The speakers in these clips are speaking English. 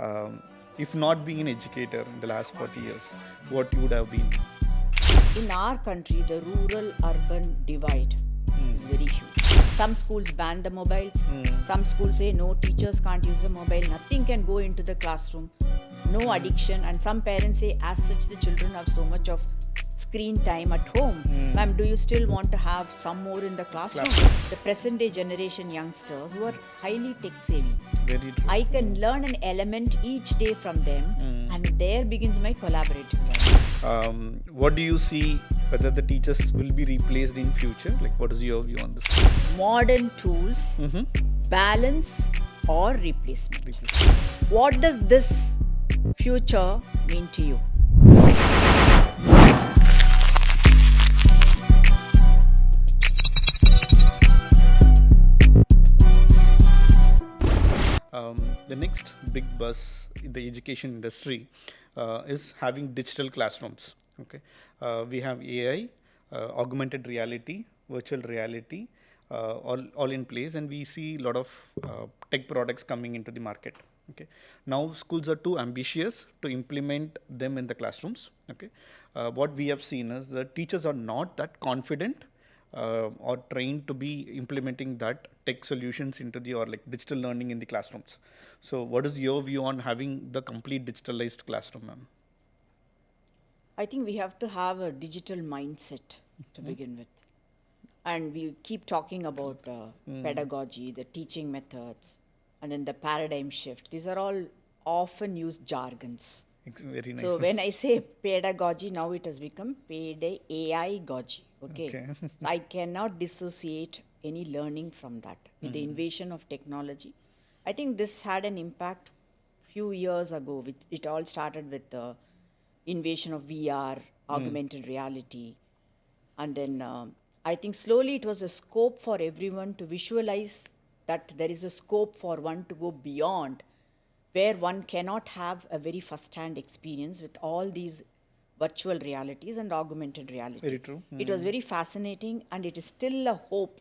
Um, if not being an educator in the last 40 years, what you would have been? In our country, the rural urban divide is very huge. Some schools ban the mobiles, some schools say no, teachers can't use the mobile, nothing can go into the classroom, no addiction, and some parents say, as such, the children have so much of screen time at home. Ma'am, do you still want to have some more in the classroom? The present day generation youngsters who are highly tech savvy. Very true. I can learn an element each day from them, and there begins my collaborative learning. What do you see whether the teachers will be replaced in future? Like, what is your view on this? Modern tools, balance or replacement. What does this future mean to you? The next big buzz in the education industry is having digital classrooms. Okay, we have AI, augmented reality, virtual reality, all in place, and we see a lot of tech products coming into the market. Okay, now schools are too ambitious to implement them in the classrooms. Okay, what we have seen is that teachers are not that confident or trained to be implementing that tech solutions into the or like digital learning in the classrooms. So what is your view on having the complete digitalized classroom, ma'am? I think we have to have a digital mindset to begin with. And we keep talking about pedagogy, the teaching methods, and then the paradigm shift. These are all often used jargons. Very nice. So when I say pedagogy, now it has become AI gogy. Okay. So I cannot dissociate any learning from that. With the invasion of technology, I think this had an impact few years ago. Which it all started with the invasion of VR, augmented reality, and then I think slowly it was a scope for everyone to visualize that there is a scope for one to go beyond, where one cannot have a very first-hand experience with all these virtual realities and augmented reality. Very true. It was very fascinating, and it is still a hope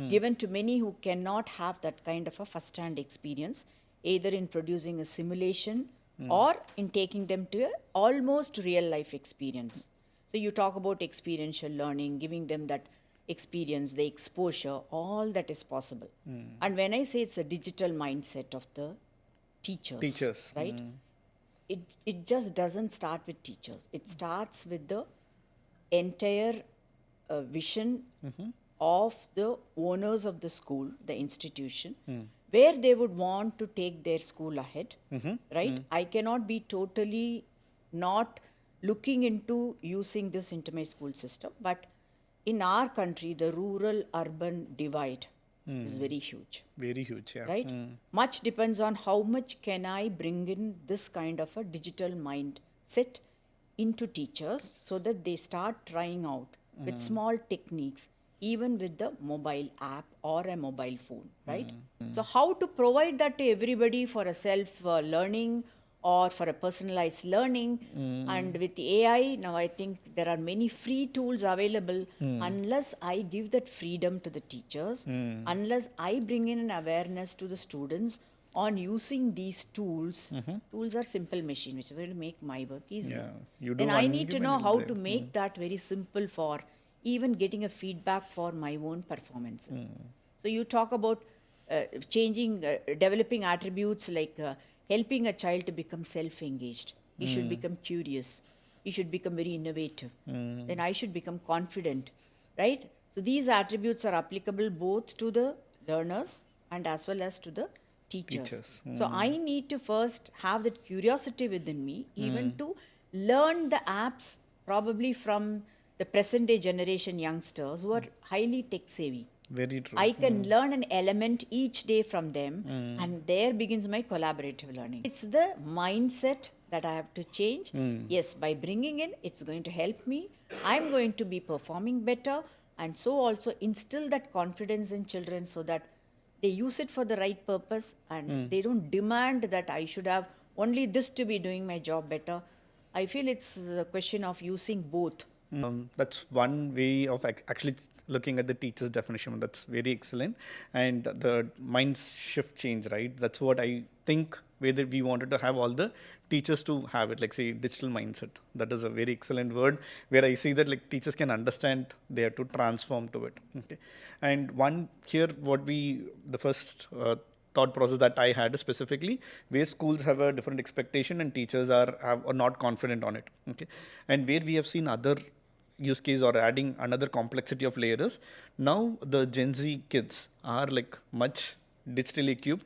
given to many who cannot have that kind of a first-hand experience, either in producing a simulation or in taking them to a almost real-life experience. So you talk about experiential learning, giving them that experience, the exposure, all that is possible. And when I say it's a digital mindset of the teachers, right? It just doesn't start with teachers. It starts with the entire vision of the owners of the school, the institution, where they would want to take their school ahead, right? I cannot be totally not looking into using this into my school system, but in our country, the rural urban divide is very huge. Very huge, yeah. Right? Much depends on how much can I bring in this kind of a digital mindset into teachers so that they start trying out with small techniques, even with the mobile app or a mobile phone, right? So how to provide that to everybody for a self learning or for a personalized learning. And with the AI, now I think there are many free tools available. Unless I give that freedom to the teachers, unless I bring in an awareness to the students on using these tools, tools are simple machine, which is going to make my work easier. You do Then I one need to game know and how it's to there. make that very simple for even getting a feedback for my own performances. So you talk about changing, developing attributes like helping a child to become self-engaged. He should become curious. He should become very innovative. Then I should become confident, right? So these attributes are applicable both to the learners and as well as to the teachers. So I need to first have that curiosity within me, even to learn the apps probably from the present day generation youngsters who are highly tech savvy. Very true. I can learn an element each day from them, and there begins my collaborative learning. It's the mindset that I have to change. Yes, by bringing in, it's going to help me. I'm going to be performing better, and so also instill that confidence in children so that they use it for the right purpose and they don't demand that I should have only this to be doing my job better. I feel it's a question of using both. That's one way of actually looking at the teacher's definition. That's very excellent. And the mind shift change, right? That's what I think whether we wanted to have all the teachers to have it, like say digital mindset. That is a very excellent word where I see that like teachers can understand they have to transform to it. Okay, and one here the first thought process that I had specifically where schools have a different expectation and teachers are not confident on it. Okay, and where we have seen other use case or adding another complexity of layers. Now the Gen Z kids are like much digitally equipped.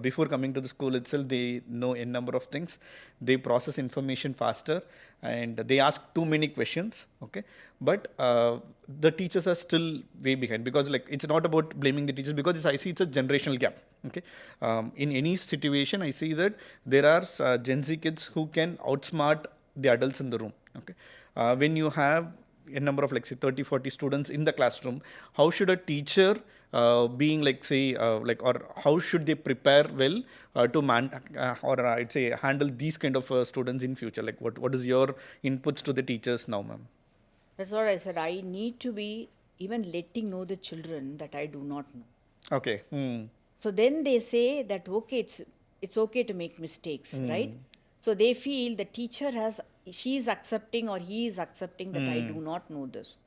Before coming to the school itself, they know a number of things. They process information faster, and they ask too many questions. Okay, but the teachers are still way behind because like it's not about blaming the teachers because I see it's a generational gap. Okay, in any situation, I see that there are Gen Z kids who can outsmart the adults in the room. Okay, when you have a number of like say 30 40 students in the classroom, how should a teacher being like say like or how should they prepare well to or I'd say handle these kind of students in future? Like what is your inputs to the teachers now, ma'am? That's what I said. I need to be even letting know the children that I do not know. Okay. So then they say that okay, it's okay to make mistakes, right? So they feel the teacher she is accepting or he is accepting that I do not know this.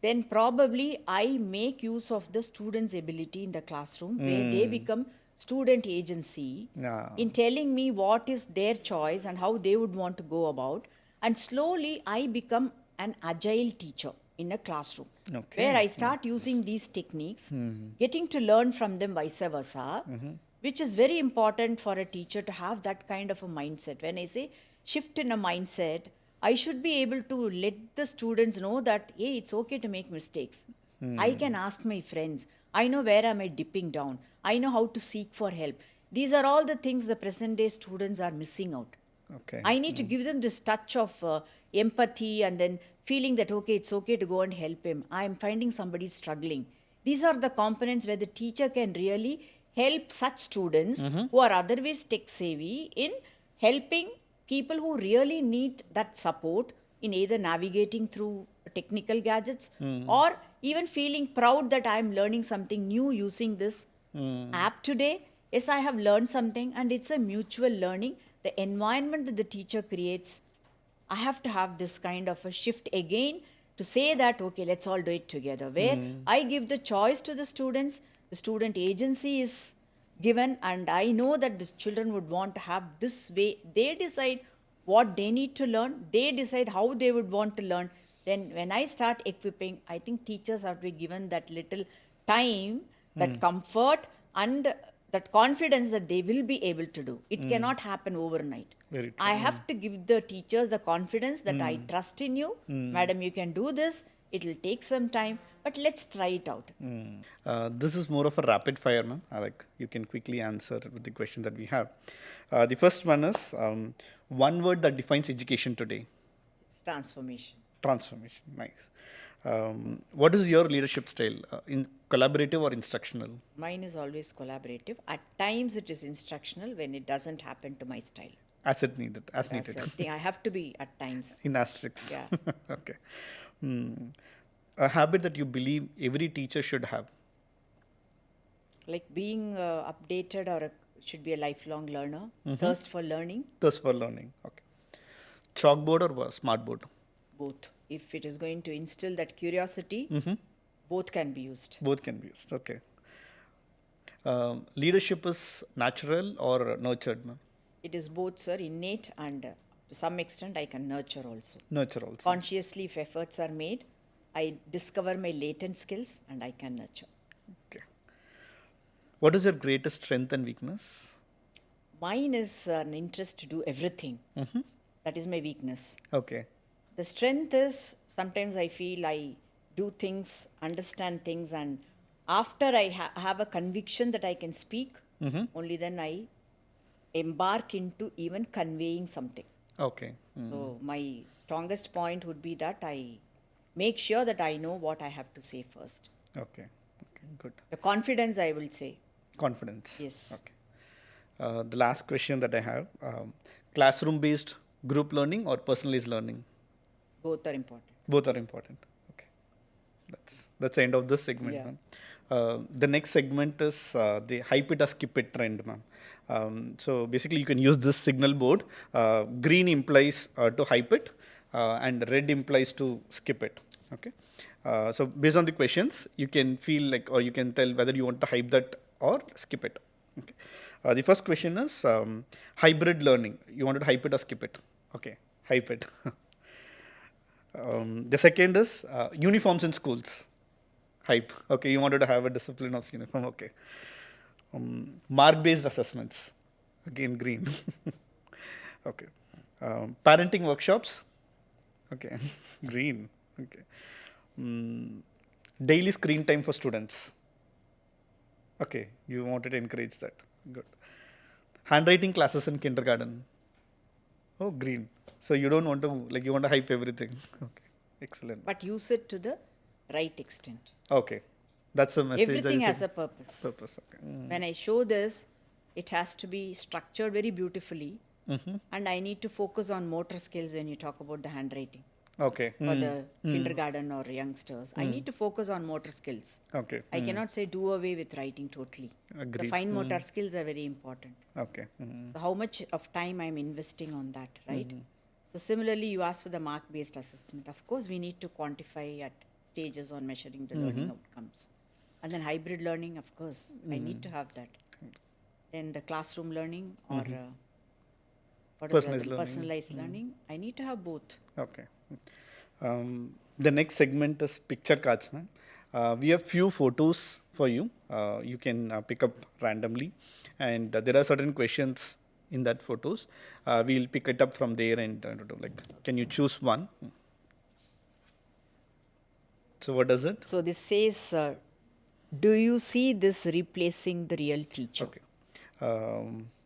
Then probably I make use of the student's ability in the classroom where they become student agency Yeah. in telling me what is their choice and how they would want to go about. And slowly I become an agile teacher in a classroom Okay. where I start using these techniques, getting to learn from them vice versa, which is very important for a teacher to have that kind of a mindset. When I say shift in a mindset, I should be able to let the students know that, hey, it's okay to make mistakes. I can ask my friends. I know where am I dipping down. I know how to seek for help. These are all the things the present day students are missing out. Okay. I need to give them this touch of empathy and then feeling that, okay, it's okay to go and help him. I'm finding somebody struggling. These are the components where the teacher can really help such students who are otherwise tech savvy in helping people who really need that support in either navigating through technical gadgets or even feeling proud that I'm learning something new using this app today. Yes, I have learned something and it's a mutual learning. The environment that the teacher creates, I have to have this kind of a shift again to say that, okay, let's all do it together. Where I give the choice to the students, the student agency is given, and I know that the children would want to have this way. They decide what they need to learn, they decide how they would want to learn. Then, when I start equipping, I think teachers have to be given that little time, that comfort, and that confidence that they will be able to do. It cannot happen overnight. Very true. I have to give the teachers the confidence that I trust in you. Madam, you can do this. It will take some time, but let's try it out. This is more of a rapid fire, ma'am. Like you can quickly answer with the question that we have. The first one is one word that defines education today. It's transformation. Transformation. Nice. What is your leadership style? In collaborative or instructional? Mine is always collaborative. At times it is instructional when it doesn't happen to my style. As it needed. As That's needed. the thing. I have to be at times. In asterisks. Yeah. Okay. A habit that you believe every teacher should have. Like being updated or should be a lifelong learner. Thirst for learning, Thirst for learning. Okay. Chalkboard or smartboard? both. If it is going to instill that curiosity, both can be used. Both can be used. Okay. Leadership is natural or nurtured, ma'am? It is both, sir, innate and to some extent I can nurture also. Nurture also. Consciously, if efforts are made, I discover my latent skills and I can nurture. Okay. What is your greatest strength and weakness? Mine is an interest to do everything. That is my weakness. Okay. The strength is sometimes I feel I do things, understand things, and after I have a conviction that I can speak, only then I embark into even conveying something. Okay. So my strongest point would be that I make sure that I know what I have to say first. Okay. Okay. Good. The confidence, I will say. Confidence. Yes. Okay. The last question that I have: classroom-based group learning or personalized learning? Both are important. Both are important. Okay. That's the end of this segment, Yeah. ma'am. The next segment is the hype it or skip it trend, ma'am. So basically, you can use this signal board. Green implies to hype it, and red implies to skip it. Okay. So based on the questions, you can feel like, or you can tell whether you want to hype that or skip it. Okay. The first question is hybrid learning. You wanted to hype it or skip it? Okay, hype it. The second is uniforms in schools. Hype. Okay, you wanted to have a discipline of uniform. Okay. Mark-based assessments. Again, green. Okay. Parenting workshops. Okay, green. Okay. Daily screen time for students. Okay, you wanted to encourage that. Good. Handwriting classes in kindergarten. Oh, green. So you don't want to, like, you want to hype everything. Okay, excellent. But use it to the right extent. Okay, that's the message. Everything that has is a purpose. purpose. Okay. When I show this, it has to be structured very beautifully. And I need to focus on motor skills when you talk about the handwriting. Okay. For the kindergarten or youngsters, I need to focus on motor skills. Okay. I cannot say do away with writing totally. The Agreed. fine motor skills are very important. Okay. So how much of time I'm investing on that, right? So similarly, you asked for the mark-based assessment. Of course, we need to quantify at stages on measuring the learning outcomes. And then hybrid learning, of course, I need to have that. Then the classroom learning or what is Personalized that? learning. Personalized learning, I need to have both. Okay. The next segment is picture cards, man. We have few photos for you. You can pick up randomly, and there are certain questions in that photos. We'll pick it up from there, and like, can you choose one? So what does it? So this says, do you see this replacing the real teacher? Okay.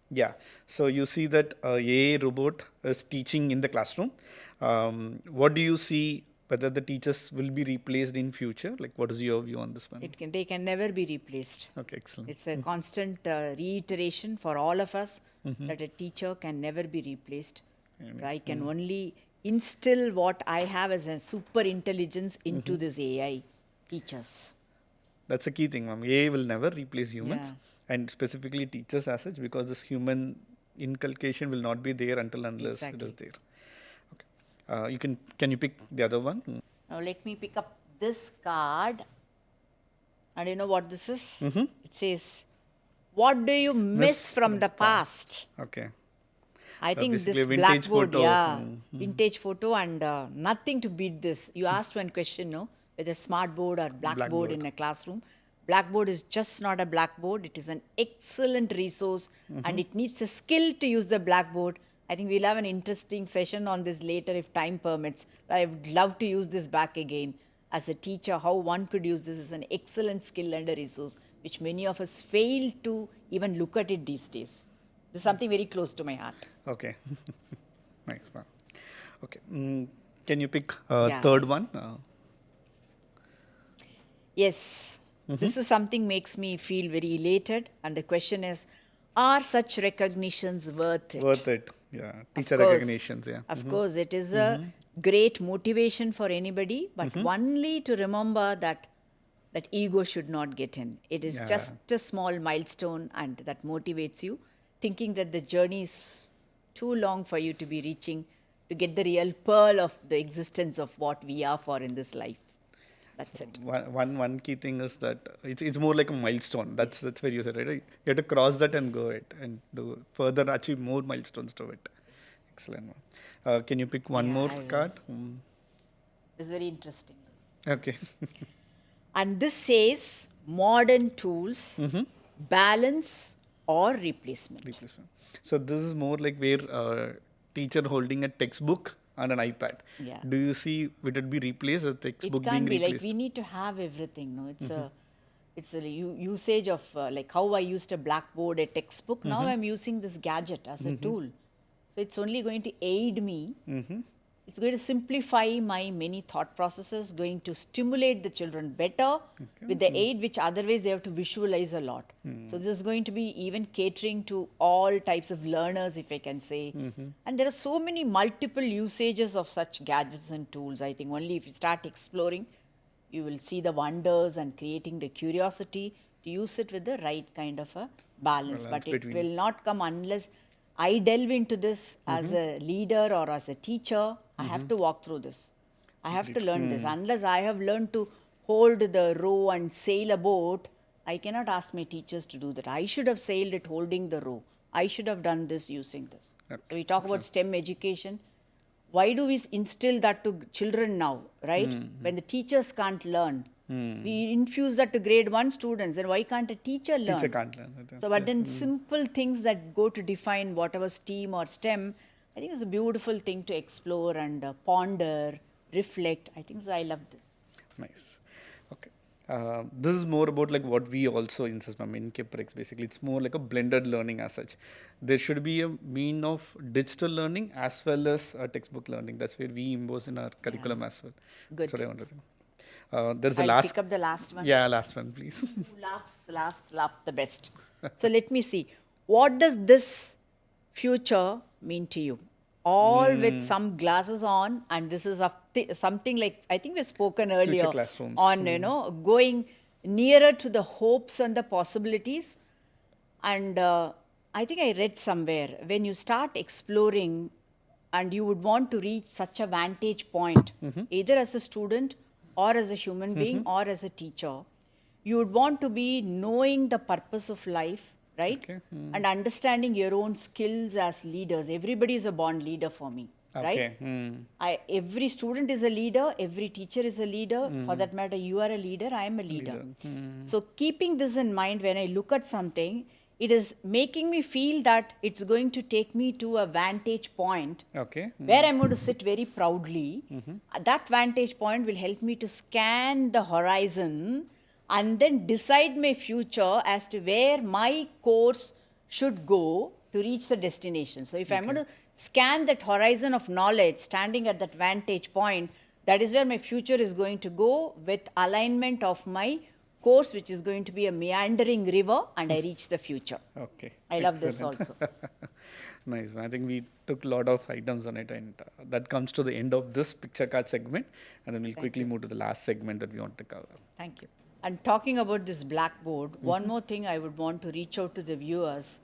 Yeah. So you see that AI robot is teaching in the classroom. What do you see? Whether the teachers will be replaced in future? Like, what is your view on this one? They can never be replaced. Okay, excellent. It's a constant reiteration for all of us that a teacher can never be replaced. I can only instill what I have as a super intelligence into this AI teachers. That's a key thing, ma'am. AI will never replace humans, Yeah. and specifically teachers as such, because this human inculcation will not be there unless it Exactly. is there. Okay. Can you pick the other one? Now let me pick up this card. And you know what this is? It says, what do you miss from the past? Okay. I think basically this a vintage blackboard, photo. vintage photo, and nothing to beat this. You asked one question, no, whether smart board or blackboard in a classroom. Blackboard is just not a blackboard. It is an excellent resource, and it needs a skill to use the blackboard. I think we'll have an interesting session on this later if time permits. I would love to use this back again as a teacher, how one could use this as an excellent skill and a resource, which many of us fail to even look at it these days. This is something very close to my heart. Okay. Nice one. Okay. Can you pick Yeah. third one? Yes, this is something makes me feel very elated. And the question is, are such recognitions worth it? Worth it. Yeah. Teacher course. recognitions. Yeah. Of course, it is a great motivation for anybody, but only to remember that ego should not get in. It is just a small milestone, and that motivates you, thinking that the journey is too long for you to be reaching to get the real pearl of the existence of what we are for in this life. That's it. One key thing is that it's more like a milestone. That's where you said, right? You have to cross that and go it and do further achieve more milestones to it. Excellent. Can you pick one Yeah, more I will. card? It's very interesting. Okay. And this says modern tools, balance or replacement. Replacement. So this is more like where teacher holding a textbook and an iPad. Yeah. Do you see would it be replaced? A textbook It can being be replaced? like we need to have everything. No, it's a usage of like how I used a blackboard, a textbook. Now I'm using this gadget as a tool. So it's only going to aid me. It's going to simplify my many thought processes, going to stimulate the children better with the aid which otherwise they have to visualize a lot. So this is going to be even catering to all types of learners, if I can say. And there are so many multiple usages of such gadgets and tools. I think only if you start exploring, you will see the wonders and creating the curiosity use it with the right kind of a balance. Balance But it between- will not come unless I delve into this as a leader or as a teacher. I have to walk through this. I have to learn this. Unless I have learned to hold the row and sail a boat, I cannot ask my teachers to do that. I should have sailed it holding the row. I should have done this using this. Okay. So we talk about STEM education. Why do we instill that to children now, right? When the teachers can't learn. We infuse that to grade 1 students, and why can't a teacher learn? Teacher can't learn it. So, but then simple things that go to define whatever STEAM or STEM, I think it's a beautiful thing to explore and ponder, reflect. I think so. I love this. Nice. Okay. This is more about like what we also insist, ma'am, in Caprics. Basically, it's more like a blended learning as such. There should be a mean of digital learning as well as textbook learning. That's where we impose in our curriculum as well. Good. That's what I want to think. There's a I'll last. pick up the last one. Yeah, last one, please. Who laughs last, laugh the best. So let me see. What does this future mean to you? All with some glasses on, and this is something like, I think we've spoken earlier classrooms. on, going nearer to the hopes and the possibilities. And I think I read somewhere, when you start exploring and you would want to reach such a vantage point, either as a student or as a human being or as a teacher, you would want to be knowing the purpose of life, right? Okay. And understanding your own skills as leaders. Everybody is a born leader for me, right? Every student is a leader, every teacher is a leader. For that matter, you are a leader, I am a leader. So keeping this in mind, when I look at something, it is making me feel that it's going to take me to a vantage point Okay. where I'm going to sit very proudly. That vantage point will help me to scan the horizon and then decide my future as to where my course should go to reach the destination. So if I'm going to scan that horizon of knowledge, standing at that vantage point, that is where my future is going to go, with alignment of my course, which is going to be a meandering river, and I reach the future. Okay. I love this Excellent. also. Nice. I think we took a lot of items on it, and that comes to the end of this picture card segment, and then we'll quickly move to the last segment that we want to cover. Thank you. And talking about this blackboard, one more thing I would want to reach out to the viewers.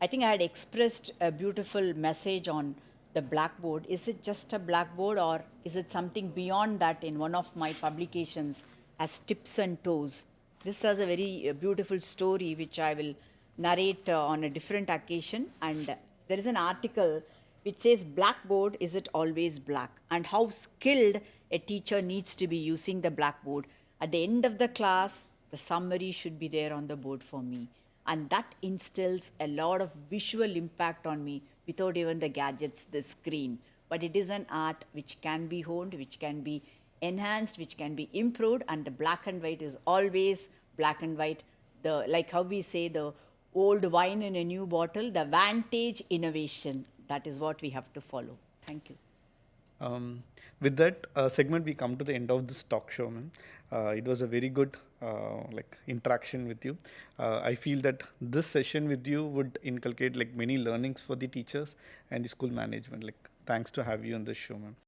I think I had expressed a beautiful message on the blackboard. Is it just a blackboard, or is it something beyond that in one of my publications as Tips and Toes? This has a very beautiful story which I will narrate on a different occasion. And there is an article which says, blackboard, is it always black? And how skilled a teacher needs to be using the blackboard. At the end of the class, the summary should be there on the board for me. And that instills a lot of visual impact on me without even the gadgets, the screen. But it is an art which can be honed, which can be enhanced, which can be improved, and the black and white is always black and white. Like how we say, the old wine in a new bottle, the vantage innovation, that is what we have to follow. Thank you. With that segment, we come to the end of this talk show, ma'am. It was a very good interaction with you. I feel that this session with you would inculcate like many learnings for the teachers and the school management. Like, thanks to have you on this show, ma'am.